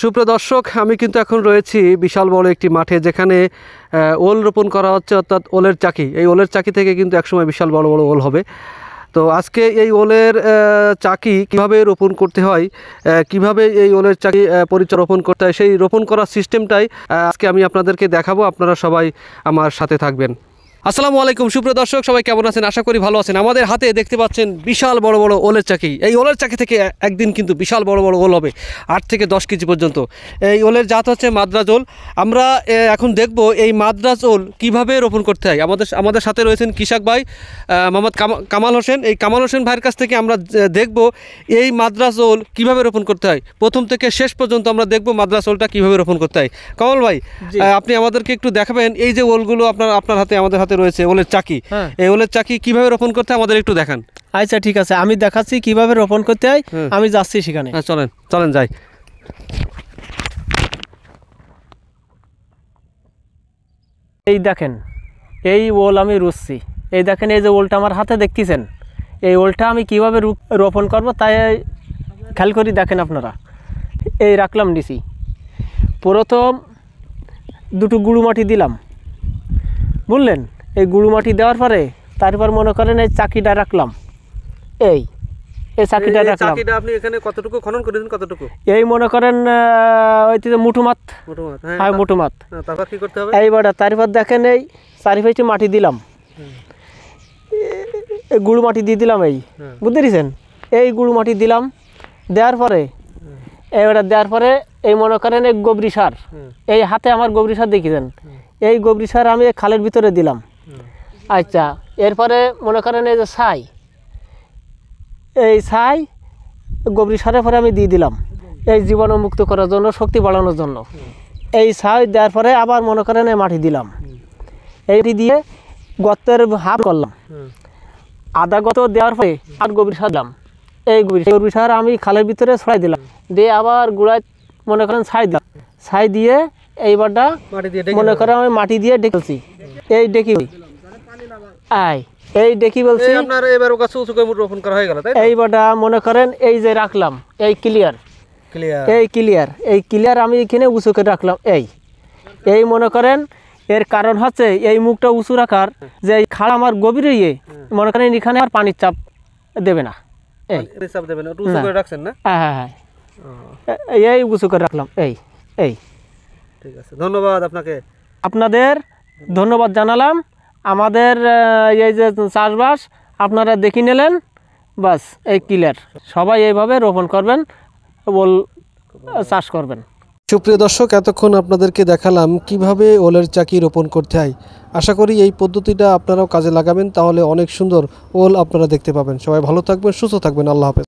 সুপ্রিয় দর্শক, আমি কিন্তু এখন রয়েছি বিশাল বড় একটি মাঠে, যেখানে ওল রোপণ করা হচ্ছে, অর্থাৎ ওলের চাকি। এই ওলের চাকি থেকে কিন্তু একসময় বিশাল বড় বড় ওল হবে। তো আজকে এই ওলের চাকি কিভাবে রোপণ করতে হয়, কিভাবে এই ওলের চাকি পরিচয় রোপণ করতে হয়, সেই রোপণ করার সিস্টেমটাই আজকে আমি আপনাদেরকে দেখাবো। আপনারা সবাই আমার সাথে থাকবেন। আসসালামু আলাইকুম সুপ্রিয় দর্শক, সবাই কেমন আছেন? আশা করি ভালো আছেন। আমাদের হাতে দেখতে পাচ্ছেন বিশাল বড় বড় ওলের চাকি। এই ওলের চাকি থেকে একদিন কিন্তু বিশাল বড় বড় ওল হবে, 8 থেকে 10 কেজি পর্যন্ত। এই ওলের জাত হচ্ছে মাদ্রাজ ওল। আমরা এখন দেখব এই মাদ্রাজ ওল কীভাবে রোপণ করতে হয়। আমাদের সাথে রয়েছেন কৃষক ভাই মোহাম্মদ কামাল হোসেন। এই কামাল হোসেন ভাইয়ের কাছ থেকে আমরা দেখব এই মাদ্রাজ ওল কীভাবে রোপণ করতে হয়। প্রথম থেকে শেষ পর্যন্ত আমরা দেখব মাদ্রাজ ওলটা কীভাবে রোপণ করতে হয়। কামাল ভাই, আপনি আমাদেরকে একটু দেখাবেন এই যে ওলগুলো আপনার হাতে, আমাদের হাতে রয়েছে ওলের চাকি। এই ওলের চাকি কিভাবে রোপণ করতে হয় আমাদের একটু দেখান। আচ্ছা ঠিক আছে, আমি দেখাচ্ছি কিভাবে রোপণ করতে হয়। আমি যাচ্ছি সেখানে। চলেন যাই। এই দেখেন, এই ওল আমি রুচ্ছি। এই দেখেন, এই যে ওলটা আমার হাতে দেখতেছেন, এই ওলটা আমি কিভাবে রোপণ করব তাই খেয়াল করি। দেখেন আপনারা, এই রাখলাম নিচি। প্রথম দুটো গুঁড়ো মাটি দিলাম, বুঝলেন? এই গুঁড়ো মাটি দেওয়ার পরে তারপর মনে করেন এই চাকিটা রাখলাম। এই চাকিটা রাখলাম। আপনি এখানে কতটুকু খনন করেছেন? কতটুকু? এই মনে করেন ওই মুঠো মাত। হ্যাঁ, মুঠো মাত। তারপর কি করতে হবে? এইবারে তারপর দেখেন এই চারিপাশে মাটি দিলাম, এই গুঁড়ো মাটি দিয়ে দিলাম। এই বুঝতে পেরেছেন? এই গুঁড়ো মাটি দিলাম, দেওয়ার পরে এইবারে দেওয়ার পরে এই মনে করেন এই গোবরি সার, এই হাতে আমার গোবরি সার দেখিয়েছেন, এই গোবরি সার আমি খালের ভিতরে দিলাম। আচ্ছা, এরপরে মনে করেন এই যে ছাই, এই ছাই গোবরি সারের পরে আমি দিয়ে দিলাম এই জীবাণুমুক্ত করার জন্য, শক্তি বাড়ানোর জন্য। এই ছাই দেওয়ার পরে আবার মনে করেন এই মাটি দিলাম। এইটি দিয়ে গর্তের হাফ করলাম। আধা গর্ত দেওয়ার পরে আর গোবরি সার দিলাম। এই গোবরি সার আমি খালের ভিতরে ছড়াই দিলাম, দিয়ে আবার গুঁড়ায় মনে করেন ছাই দিলাম। ছাই দিয়ে এইবারটা মনে করেন আমি মাটি দিয়ে ডেকেছি। এই ডেকি এই ডেকি বলছি আপনার এবার গাছ উঁচু করে রোপণ করা হয়ে গেল, তাই? এইবারটা মনে করেন এই যে রাখলাম, এই ক্লিয়ার আমি এখানে উঁচু করে রাখলাম। এই মনে করেন এর কারণ হচ্ছে এই মুখটা উঁচু রাখার, যে এই খাল আমার গভীরে মনে করেন এখানে আর পানির চাপ দেবে না। হ্যাঁ, এই উঁচু করে রাখলাম। ঠিক আছে, ধন্যবাদ আপনাকে। আপনাদের ধন্যবাদ জানালাম। আমাদের এই যে চাষবাস আপনারা দেখে নিলেন, বাস এই ক্লিয়ার। সবাই এইভাবে রোপণ করবেন, ওল চাষ করবেন। সুপ্রিয় দর্শক, এতক্ষণ আপনাদেরকে দেখালাম কিভাবে ওলের চাকি রোপণ করতে হয়। আশা করি এই পদ্ধতিটা আপনারাও কাজে লাগাবেন, তাহলে অনেক সুন্দর ওল আপনারা দেখতে পাবেন। সবাই ভালো থাকবেন, সুস্থ থাকবেন। আল্লাহ হাফেজ।